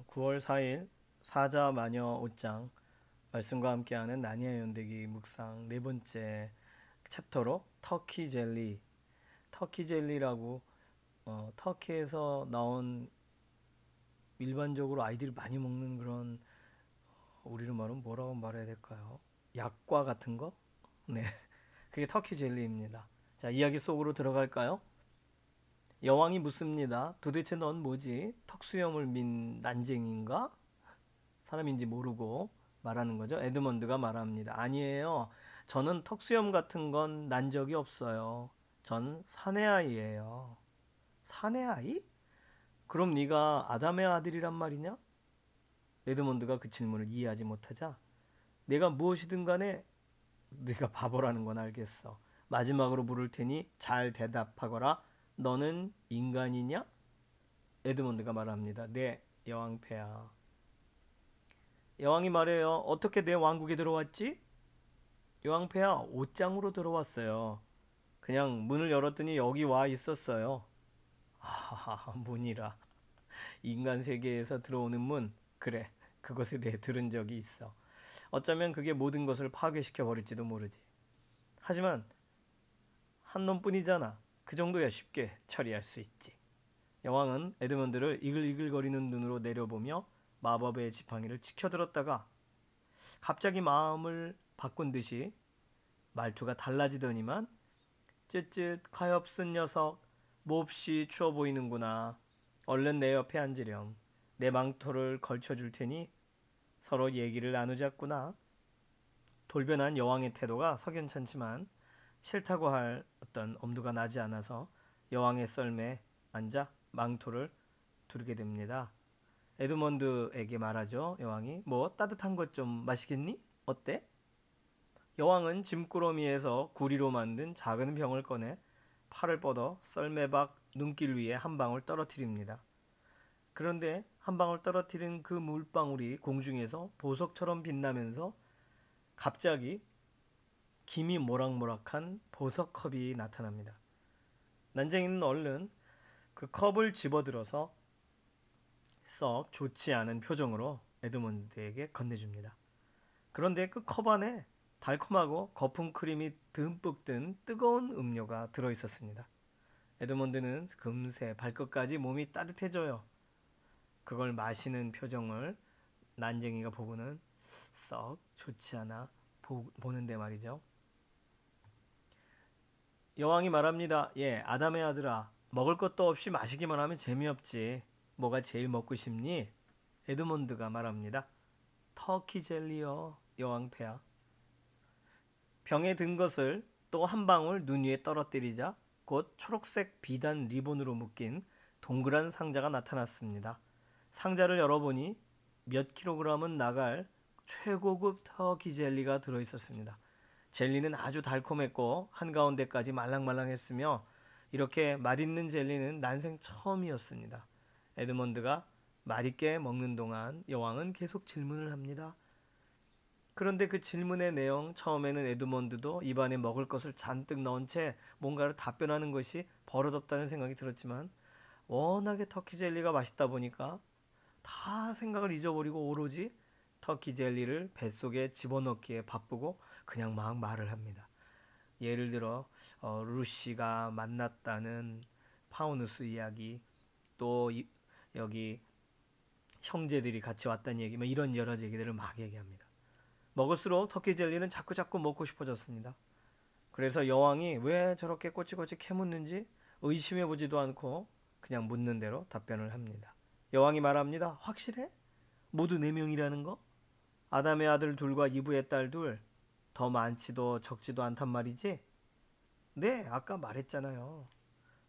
9월 4일 사자마녀 옷장 말씀과 함께하는 나니아 연대기 묵상 네 번째 챕터로 터키 젤리. 터키 젤리라고 터키에서 나온 일반적으로 아이들이 많이 먹는 그런 우리로 말하면 뭐라고 말해야 될까요? 약과 같은 거? 네, 그게 터키 젤리입니다. 자, 이야기 속으로 들어갈까요? 여왕이 묻습니다. 도대체 넌 뭐지? 턱수염을 민 난쟁인가? 사람인지 모르고 말하는 거죠. 에드먼드가 말합니다. 아니에요. 저는 턱수염 같은 건 난 적이 없어요. 전 사내아이예요. 사내아이? 그럼 네가 아담의 아들이란 말이냐? 에드먼드가 그 질문을 이해하지 못하자 내가 무엇이든 간에 네가 바보라는 건 알겠어. 마지막으로 물을 테니 잘 대답하거라. 너는 인간이냐? 에드먼드가 말합니다. 네, 여왕폐하. 여왕이 말해요. 어떻게 내 왕국에 들어왔지? 여왕폐하 옷장으로 들어왔어요. 그냥 문을 열었더니 여기 와 있었어요. 하하하 문이라. 인간 세계에서 들어오는 문. 그래. 그것에 대해 들은 적이 있어. 어쩌면 그게 모든 것을 파괴시켜 버릴지도 모르지. 하지만 한 놈뿐이잖아. 그 정도야 쉽게 처리할 수 있지. 여왕은 에드먼드를 이글이글거리는 눈으로 내려보며 마법의 지팡이를 치켜들었다가 갑자기 마음을 바꾼 듯이 말투가 달라지더니만 쯧쯧 가엾은 녀석 몹시 추워 보이는구나. 얼른 내 옆에 앉으렴. 내 망토를 걸쳐줄 테니 서로 얘기를 나누자꾸나. 돌변한 여왕의 태도가 석연찮지만 싫다고 할 어떤 엄두가 나지 않아서 여왕의 썰매에 앉아 망토를 두르게 됩니다. 에드먼드에게 말하죠. 여왕이 뭐 따뜻한 것 좀 마시겠니? 어때? 여왕은 짐꾸러미에서 구리로 만든 작은 병을 꺼내 팔을 뻗어 썰매박 눈길 위에 한 방울 떨어뜨립니다. 그런데 한 방울 떨어뜨린 그 물방울이 공중에서 보석처럼 빛나면서 갑자기 김이 모락모락한 보석컵이 나타납니다. 난쟁이는 얼른 그 컵을 집어들어서 썩 좋지 않은 표정으로 에드먼드에게 건네줍니다. 그런데 그 컵 안에 달콤하고 거품 크림이 듬뿍 든 뜨거운 음료가 들어있었습니다. 에드먼드는 금세 발끝까지 몸이 따뜻해져요. 그걸 마시는 표정을 난쟁이가 보고는 썩 좋지 않아 보는데 말이죠. 여왕이 말합니다. 예, 아담의 아들아, 먹을 것도 없이 마시기만 하면 재미없지. 뭐가 제일 먹고 싶니? 에드먼드가 말합니다. 터키 젤리요, 여왕폐하. 병에 든 것을 또 한 방울 눈 위에 떨어뜨리자 곧 초록색 비단 리본으로 묶인 동그란 상자가 나타났습니다. 상자를 열어보니 몇 킬로그램은 나갈 최고급 터키 젤리가 들어있었습니다. 젤리는 아주 달콤했고 한가운데까지 말랑말랑했으며 이렇게 맛있는 젤리는 난생 처음이었습니다. 에드먼드가 맛있게 먹는 동안 여왕은 계속 질문을 합니다. 그런데 그 질문의 내용 처음에는 에드먼드도 입안에 먹을 것을 잔뜩 넣은 채 뭔가를 답변하는 것이 버릇없다는 생각이 들었지만 워낙에 터키 젤리가 맛있다 보니까 다 생각을 잊어버리고 오로지 터키 젤리를 뱃속에 집어넣기에 바쁘고 그냥 막 말을 합니다. 예를 들어 루시가 만났다는 파우누스 이야기 또 여기 형제들이 같이 왔다는 얘기 뭐 이런 여러 얘기들을 막 얘기합니다. 먹을수록 터키 젤리는 자꾸자꾸 먹고 싶어졌습니다. 그래서 여왕이 왜 저렇게 꼬치꼬치 캐묻는지 의심해보지도 않고 그냥 묻는 대로 답변을 합니다. 여왕이 말합니다. 확실해? 모두 4명이라는 거? 아담의 아들 둘과 이브의 딸 둘, 더 많지도 적지도 않단 말이지? 네, 아까 말했잖아요.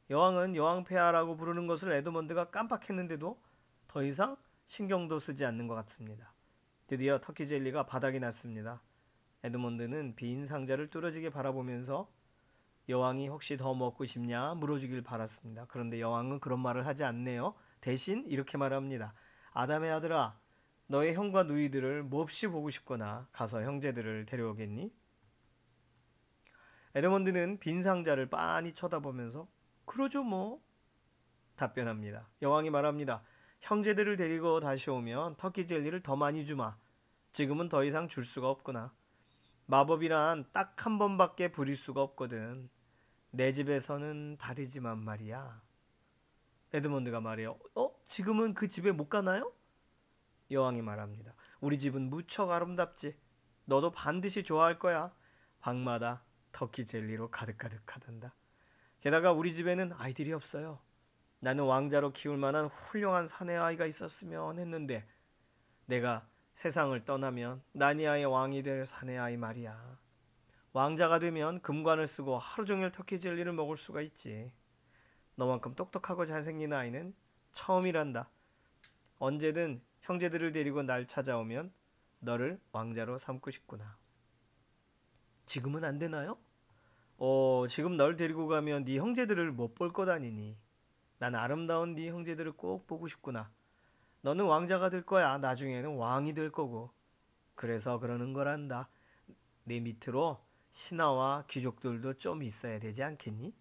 여왕은 여왕폐하라고 부르는 것을 에드먼드가 깜빡했는데도 더 이상 신경도 쓰지 않는 것 같습니다. 드디어 터키 젤리가 바닥이 났습니다. 에드먼드는 빈 상자를 뚫어지게 바라보면서 여왕이 혹시 더 먹고 싶냐 물어주길 바랐습니다. 그런데 여왕은 그런 말을 하지 않네요. 대신 이렇게 말합니다. 아담의 아들아, 너의 형과 누이들을 몹시 보고 싶거나 가서 형제들을 데려오겠니? 에드먼드는 빈 상자를 빤히 쳐다보면서 그러죠 뭐 답변합니다. 여왕이 말합니다. 형제들을 데리고 다시 오면 터키 젤리를 더 많이 주마. 지금은 더 이상 줄 수가 없구나. 마법이란 딱 한 번밖에 부릴 수가 없거든. 내 집에서는 다르지만 말이야. 에드먼드가 말해요. 지금은 그 집에 못 가나요? 여왕이 말합니다. 우리 집은 무척 아름답지. 너도 반드시 좋아할 거야. 방마다 터키 젤리로 가득가득하단다. 게다가 우리 집에는 아이들이 없어요. 나는 왕자로 키울 만한 훌륭한 사내 아이가 있었으면 했는데 내가 세상을 떠나면 나니아의 왕이 될 사내 아이 말이야. 왕자가 되면 금관을 쓰고 하루 종일 터키 젤리를 먹을 수가 있지. 너만큼 똑똑하고 잘생긴 아이는 처음이란다. 언제든 형제들을 데리고 날 찾아오면 너를 왕자로 삼고 싶구나. 지금은 안 되나요? 지금 널 데리고 가면 네 형제들을 못 볼 것 아니니. 난 아름다운 네 형제들을 꼭 보고 싶구나. 너는 왕자가 될 거야. 나중에는 왕이 될 거고. 그래서 그러는 거란다. 내 밑으로 신하와 귀족들도 좀 있어야 되지 않겠니?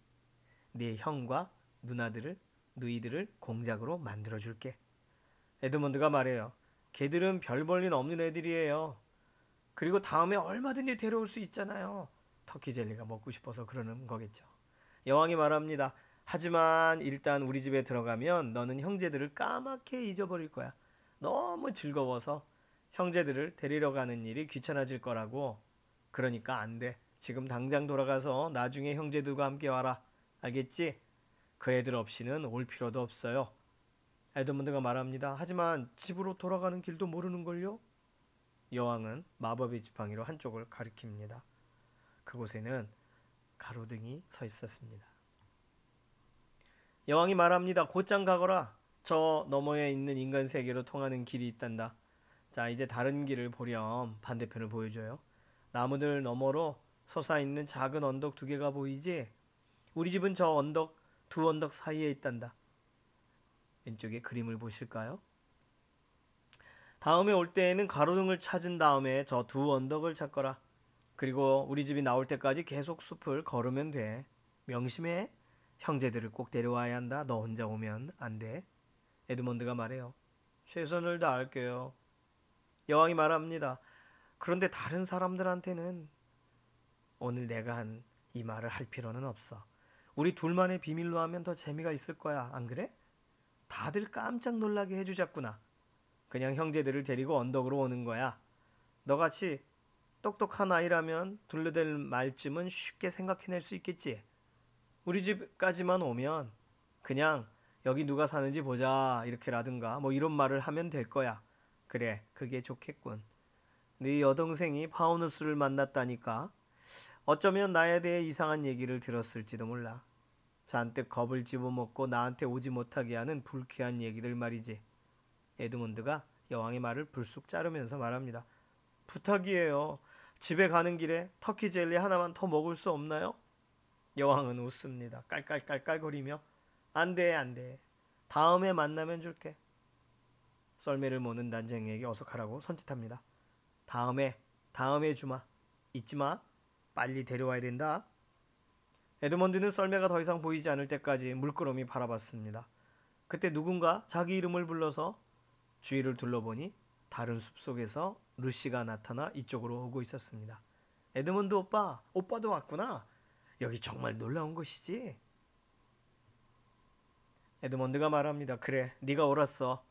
네 형과 누이들을 공작으로 만들어 줄게. 에드먼드가 말해요. 걔들은 별 볼일 없는 애들이에요. 그리고 다음에 얼마든지 데려올 수 있잖아요. 터키 젤리가 먹고 싶어서 그러는 거겠죠. 여왕이 말합니다. 하지만 일단 우리 집에 들어가면 너는 형제들을 까맣게 잊어버릴 거야. 너무 즐거워서 형제들을 데리러 가는 일이 귀찮아질 거라고. 그러니까 안 돼. 지금 당장 돌아가서 나중에 형제들과 함께 와라. 알겠지? 그 애들 없이는 올 필요도 없어요. 에드먼드가 말합니다. 하지만 집으로 돌아가는 길도 모르는걸요? 여왕은 마법의 지팡이로 한쪽을 가리킵니다. 그곳에는 가로등이 서 있었습니다. 여왕이 말합니다. 곧장 가거라. 저 너머에 있는 인간 세계로 통하는 길이 있단다. 자, 이제 다른 길을 보렴 반대편을 보여줘요. 나무들 너머로 솟아있는 작은 언덕 두 개가 보이지? 우리 집은 저 두 언덕 사이에 있단다. 왼쪽에 그림을 보실까요? 다음에 올 때에는 가로등을 찾은 다음에 저 두 언덕을 찾거라. 그리고 우리 집이 나올 때까지 계속 숲을 걸으면 돼. 명심해. 형제들을 꼭 데려와야 한다. 너 혼자 오면 안 돼. 에드먼드가 말해요. 최선을 다할게요. 여왕이 말합니다. 그런데 다른 사람들한테는 오늘 내가 한 이 말을 할 필요는 없어. 우리 둘만의 비밀로 하면 더 재미가 있을 거야. 안 그래? 다들 깜짝 놀라게 해주자꾸나. 그냥 형제들을 데리고 언덕으로 오는 거야. 너같이 똑똑한 아이라면 둘러댈 말쯤은 쉽게 생각해낼 수 있겠지. 우리 집까지만 오면 그냥 여기 누가 사는지 보자 이렇게라든가 뭐 이런 말을 하면 될 거야. 그래, 그게 좋겠군. 네 여동생이 파우누스를 만났다니까 어쩌면 나에 대해 이상한 얘기를 들었을지도 몰라. 잔뜩 겁을 집어먹고 나한테 오지 못하게 하는 불쾌한 얘기들 말이지. 에드문드가 여왕의 말을 불쑥 자르면서 말합니다. 부탁이에요. 집에 가는 길에 터키 젤리 하나만 더 먹을 수 없나요? 여왕은 웃습니다. 깔깔깔깔거리며 안 돼, 안 돼. 다음에 만나면 줄게. 썰매를 모는 난쟁이에게 어서 가라고 손짓합니다. 다음에 주마. 잊지 마. 빨리 데려와야 된다. 에드먼드는 썰매가 더 이상 보이지 않을 때까지 물끄러미 바라봤습니다. 그때 누군가 자기 이름을 불러서 주위를 둘러보니 다른 숲속에서 루시가 나타나 이쪽으로 오고 있었습니다. 에드먼드 오빠도 왔구나. 여기 정말 놀라운 곳이지. 에드먼드가 말합니다. 그래, 네가 옳았어.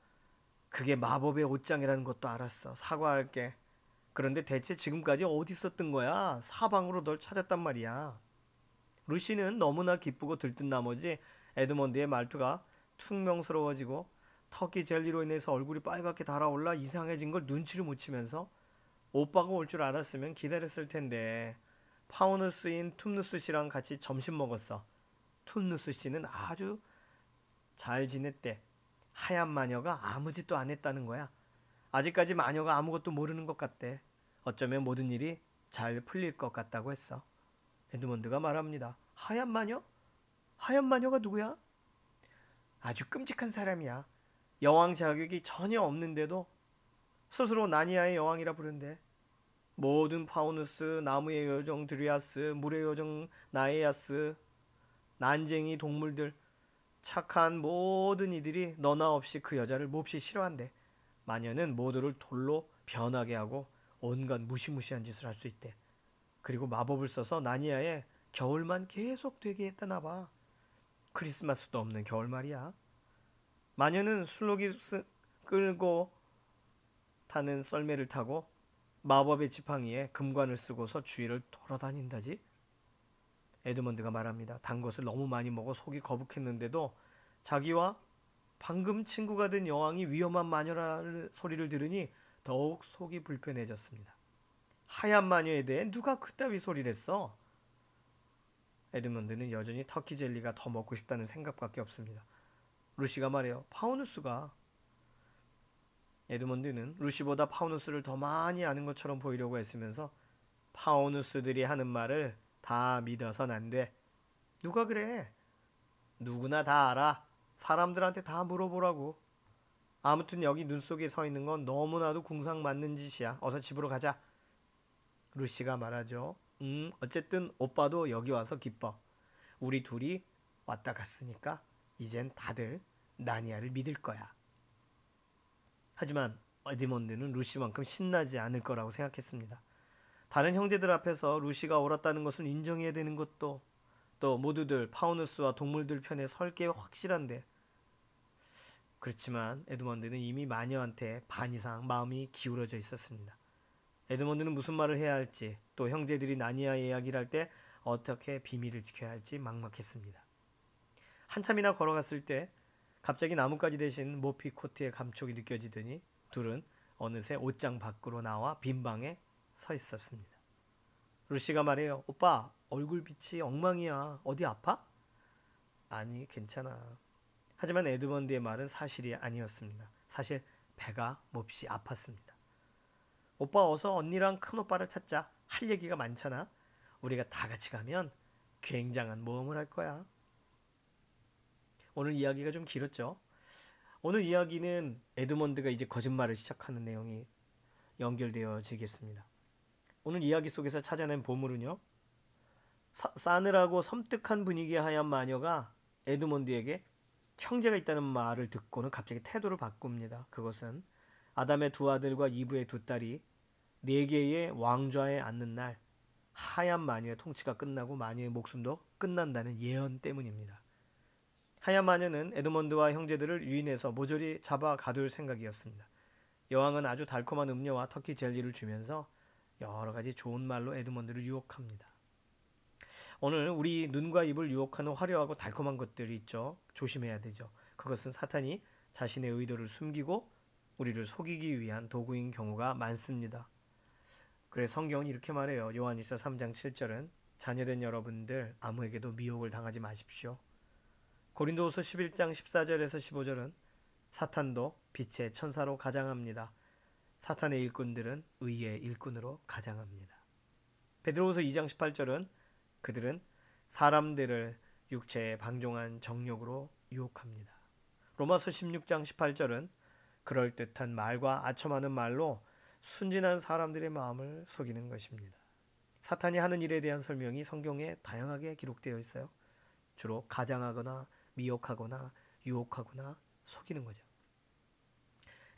그게 마법의 옷장이라는 것도 알았어. 사과할게. 그런데 대체 지금까지 어디 있었던 거야? 사방으로 널 찾았단 말이야. 루시는 너무나 기쁘고 들뜬 나머지 에드먼드의 말투가 퉁명스러워지고 터키 젤리로 인해서 얼굴이 빨갛게 달아올라 이상해진 걸 눈치를 못 채면서 오빠가 올 줄 알았으면 기다렸을 텐데 파우누스인 툼누스 씨랑 같이 점심 먹었어. 툼누스 씨는 아주 잘 지냈대. 하얀 마녀가 아무 짓도 안 했다는 거야. 아직까지 마녀가 아무것도 모르는 것 같대. 어쩌면 모든 일이 잘 풀릴 것 같다고 했어. 에드먼드가 말합니다. 하얀 마녀? 하얀 마녀가 누구야? 아주 끔찍한 사람이야. 여왕 자격이 전혀 없는데도 스스로 나니아의 여왕이라 부른대. 모든 파우누스, 나무의 요정 드리아스, 물의 요정 나에야스, 난쟁이 동물들 착한 모든 이들이 너나 없이 그 여자를 몹시 싫어한대. 마녀는 모두를 돌로 변하게 하고 온갖 무시무시한 짓을 할 수 있대. 그리고 마법을 써서 나니아에 겨울만 계속 되게 했다나 봐. 크리스마스도 없는 겨울 말이야. 마녀는 술록이 끌고 타는 썰매를 타고 마법의 지팡이에 금관을 쓰고서 주위를 돌아다닌다지. 에드먼드가 말합니다. 단 것을 너무 많이 먹어 속이 거북했는데도 자기와 방금 친구가 된 여왕이 위험한 마녀라는 소리를 들으니 더욱 속이 불편해졌습니다. 하얀 마녀에 대해 누가 그따위 소리를 했어? 에드먼드는 여전히 터키 젤리가 더 먹고 싶다는 생각밖에 없습니다. 루시가 말해요. 파우누스가. 에드먼드는 루시보다 파우누스를 더 많이 아는 것처럼 보이려고 애쓰면서 파우누스들이 하는 말을 다 믿어선 안 돼. 누가 그래? 누구나 다 알아. 사람들한테 다 물어보라고. 아무튼 여기 눈 속에 서 있는 건 너무나도 궁상 맞는 짓이야. 어서 집으로 가자. 루시가 말하죠. 어쨌든 오빠도 여기 와서 기뻐. 우리 둘이 왔다 갔으니까 이젠 다들 나니아를 믿을 거야. 하지만 에드먼드는 루시만큼 신나지 않을 거라고 생각했습니다. 다른 형제들 앞에서 루시가 옳았다는 것을 인정해야 되는 것도 또 모두들 파우누스와 동물들 편에 설 게 확실한데 그렇지만 에드먼드는 이미 마녀한테 반 이상 마음이 기울어져 있었습니다. 에드먼드는 무슨 말을 해야 할지 또 형제들이 나니아 이야기를 할 때 어떻게 비밀을 지켜야 할지 막막했습니다. 한참이나 걸어갔을 때 갑자기 나뭇가지 대신 모피 코트의 감촉이 느껴지더니 둘은 어느새 옷장 밖으로 나와 빈 방에 서 있었습니다. 루시가 말해요. 오빠 얼굴빛이 엉망이야. 어디 아파? 아니 괜찮아. 하지만 에드먼드의 말은 사실이 아니었습니다. 사실 배가 몹시 아팠습니다. 오빠 어서 언니랑 큰오빠를 찾자. 할 얘기가 많잖아. 우리가 다 같이 가면 굉장한 모험을 할 거야. 오늘 이야기가 좀 길었죠. 오늘 이야기는 에드먼드가 이제 거짓말을 시작하는 내용이 연결되어지겠습니다. 오늘 이야기 속에서 찾아낸 보물은요. 싸늘하고 섬뜩한 분위기의 하얀 마녀가 에드먼드에게 형제가 있다는 말을 듣고는 갑자기 태도를 바꿉니다. 그것은 아담의 두 아들과 이브의 두 딸이 네 개의 왕좌에 앉는 날 하얀 마녀의 통치가 끝나고 마녀의 목숨도 끝난다는 예언 때문입니다. 하얀 마녀는 에드먼드와 형제들을 유인해서 모조리 잡아 가둘 생각이었습니다. 여왕은 아주 달콤한 음료와 터키 젤리를 주면서 여러 가지 좋은 말로 에드먼드를 유혹합니다. 오늘 우리 눈과 입을 유혹하는 화려하고 달콤한 것들이 있죠. 조심해야 되죠. 그것은 사탄이 자신의 의도를 숨기고 우리를 속이기 위한 도구인 경우가 많습니다. 그래서 성경은 이렇게 말해요. 요한일서 3장 7절은 자녀된 여러분들 아무에게도 미혹을 당하지 마십시오. 고린도후서 11장 14절에서 15절은 사탄도 빛의 천사로 가장합니다. 사탄의 일꾼들은 의의 일꾼으로 가장합니다. 베드로후서 2장 18절은 그들은 사람들을 육체의 방종한 정욕으로 유혹합니다. 로마서 16장 18절은 그럴듯한 말과 아첨하는 말로 순진한 사람들의 마음을 속이는 것입니다. 사탄이 하는 일에 대한 설명이 성경에 다양하게 기록되어 있어요. 주로 가장하거나 미혹하거나 유혹하거나 속이는 거죠.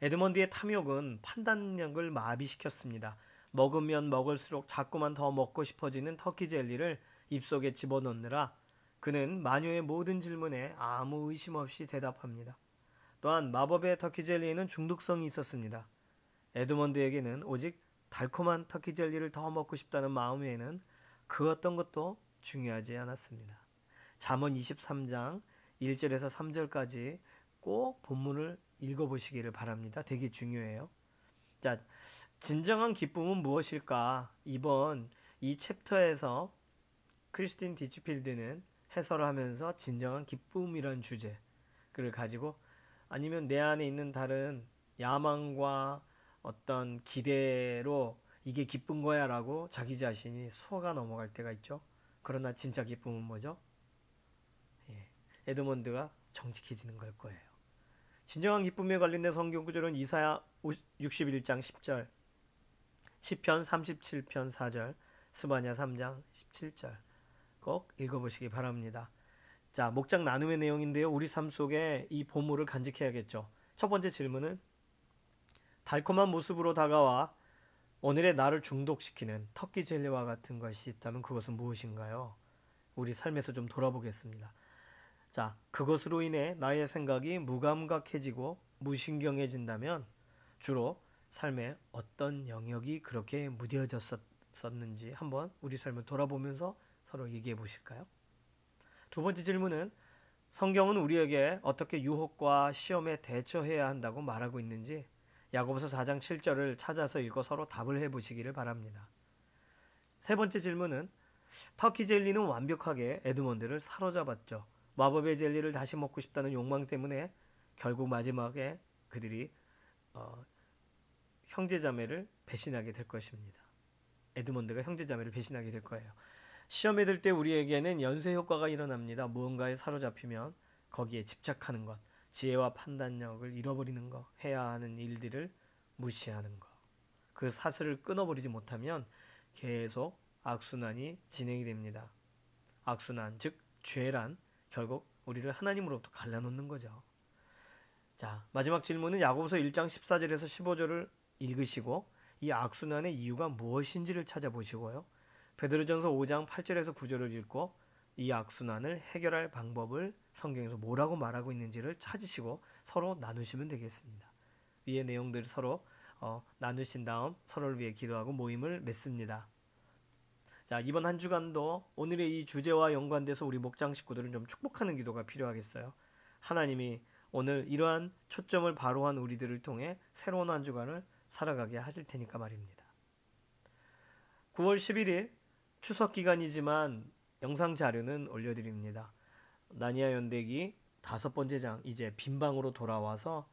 에드먼드의 탐욕은 판단력을 마비시켰습니다. 먹으면 먹을수록 자꾸만 더 먹고 싶어지는 터키 젤리를 입속에 집어넣느라 그는 마녀의 모든 질문에 아무 의심 없이 대답합니다. 또한 마법의 터키 젤리에는 중독성이 있었습니다. 에드먼드에게는 오직 달콤한 터키 젤리를 더 먹고 싶다는 마음 외에는 그 어떤 것도 중요하지 않았습니다. 잠언 23장 1절에서 3절까지 꼭 본문을 읽어보시기를 바랍니다. 되게 중요해요. 자, 진정한 기쁨은 무엇일까? 이번 이 챕터에서 크리스틴 디치필드는 해설을 하면서 진정한 기쁨이란 주제를 가지고 아니면 내 안에 있는 다른 야망과 어떤 기대로 이게 기쁜 거야 라고 자기 자신이 속아 넘어갈 때가 있죠. 그러나 진짜 기쁨은 뭐죠? 에드먼드가 정직해지는 걸 거예요. 진정한 기쁨에 관련된 성경 구절은 이사야 61장 10절, 시편 37편 4절, 스바냐 3장 17절 꼭 읽어보시기 바랍니다. 자, 목장 나눔의 내용인데요. 우리 삶 속에 이 보물을 간직해야겠죠. 첫 번째 질문은 달콤한 모습으로 다가와 오늘의 나를 중독시키는 터키 젤리와 같은 것이 있다면 그것은 무엇인가요? 우리 삶에서 좀 돌아보겠습니다. 자, 그것으로 인해 나의 생각이 무감각해지고 무신경해진다면 주로 삶의 어떤 영역이 그렇게 무뎌졌었는지 한번 우리 삶을 돌아보면서 서로 얘기해 보실까요? 두 번째 질문은 성경은 우리에게 어떻게 유혹과 시험에 대처해야 한다고 말하고 있는지 야고보서 4장 7절을 찾아서 읽어 서로 답을 해보시기를 바랍니다. 세 번째 질문은 터키 젤리는 완벽하게 에드먼드를 사로잡았죠. 마법의 젤리를 다시 먹고 싶다는 욕망 때문에 결국 마지막에 그들이 형제자매를 배신하게 될 것입니다. 에드먼드가 형제자매를 배신하게 될 거예요. 시험에 들 때 우리에게는 연쇄 효과가 일어납니다. 무언가에 사로잡히면 거기에 집착하는 것, 지혜와 판단력을 잃어버리는 것, 해야 하는 일들을 무시하는 것. 그 사슬을 끊어버리지 못하면 계속 악순환이 진행이 됩니다. 악순환, 즉 죄란 결국 우리를 하나님으로부터 갈라놓는 거죠. 자, 마지막 질문은 야고보서 1장 14절에서 15절을 읽으시고 이 악순환의 이유가 무엇인지를 찾아보시고요. 베드로전서 5장 8절에서 9절을 읽고 이 악순환을 해결할 방법을 성경에서 뭐라고 말하고 있는지를 찾으시고 서로 나누시면 되겠습니다. 위의 내용들을 서로 나누신 다음 서로를 위해 기도하고 모임을 맺습니다. 자, 이번 한 주간도 오늘의 이 주제와 연관돼서 우리 목장 식구들은 좀 축복하는 기도가 필요하겠어요. 하나님이 오늘 이러한 초점을 바로 한 우리들을 통해 새로운 한 주간을 살아가게 하실 테니까 말입니다. 9월 11일 추석 기간이지만 영상 자료는 올려드립니다. 나니아 연대기 5번째 장 이제 빈방으로 돌아와서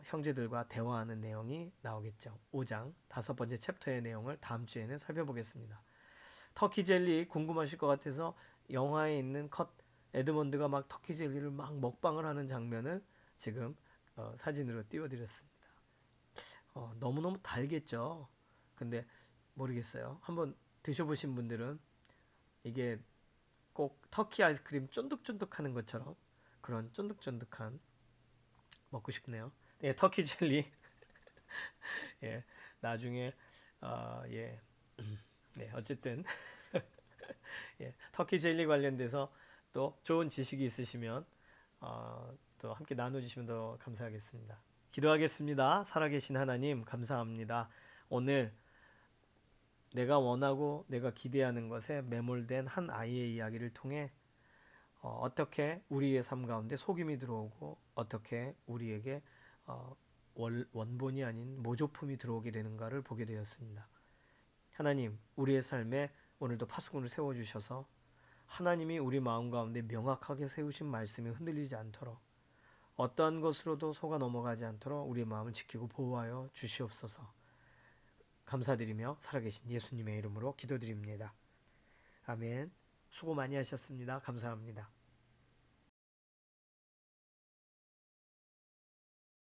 형제들과 대화하는 내용이 나오겠죠. 5장 5번째 챕터의 내용을 다음 주에는 살펴보겠습니다. 터키 젤리 궁금하실 것 같아서 영화에 있는 컷 에드먼드가 막 터키 젤리를 막 먹방을 하는 장면을 지금 사진으로 띄워드렸습니다. 너무너무 달겠죠. 근데 모르겠어요. 한번 드셔보신 분들은 이게 꼭 터키 아이스크림 쫀득쫀득하는 것처럼 그런 쫀득쫀득한 먹고 싶네요. 예, 터키 젤리. 예, 나중에 예, 네, 어쨌든 예, 터키 젤리 관련돼서 또 좋은 지식이 있으시면 또 함께 나눠주시면 더 감사하겠습니다. 기도하겠습니다. 살아계신 하나님 감사합니다. 오늘 내가 원하고 내가 기대하는 것에 매몰된 한 아이의 이야기를 통해 어떻게 우리의 삶 가운데 속임이 들어오고 어떻게 우리에게 원본이 아닌 모조품이 들어오게 되는가를 보게 되었습니다. 하나님, 우리의 삶에 오늘도 파수꾼을 세워주셔서 하나님이 우리 마음 가운데 명확하게 세우신 말씀이 흔들리지 않도록 어떠한 것으로도 속아 넘어가지 않도록 우리의 마음을 지키고 보호하여 주시옵소서. 감사드리며 살아계신 예수님의 이름으로 기도드립니다. 아멘. 수고 많이 하셨습니다. 감사합니다.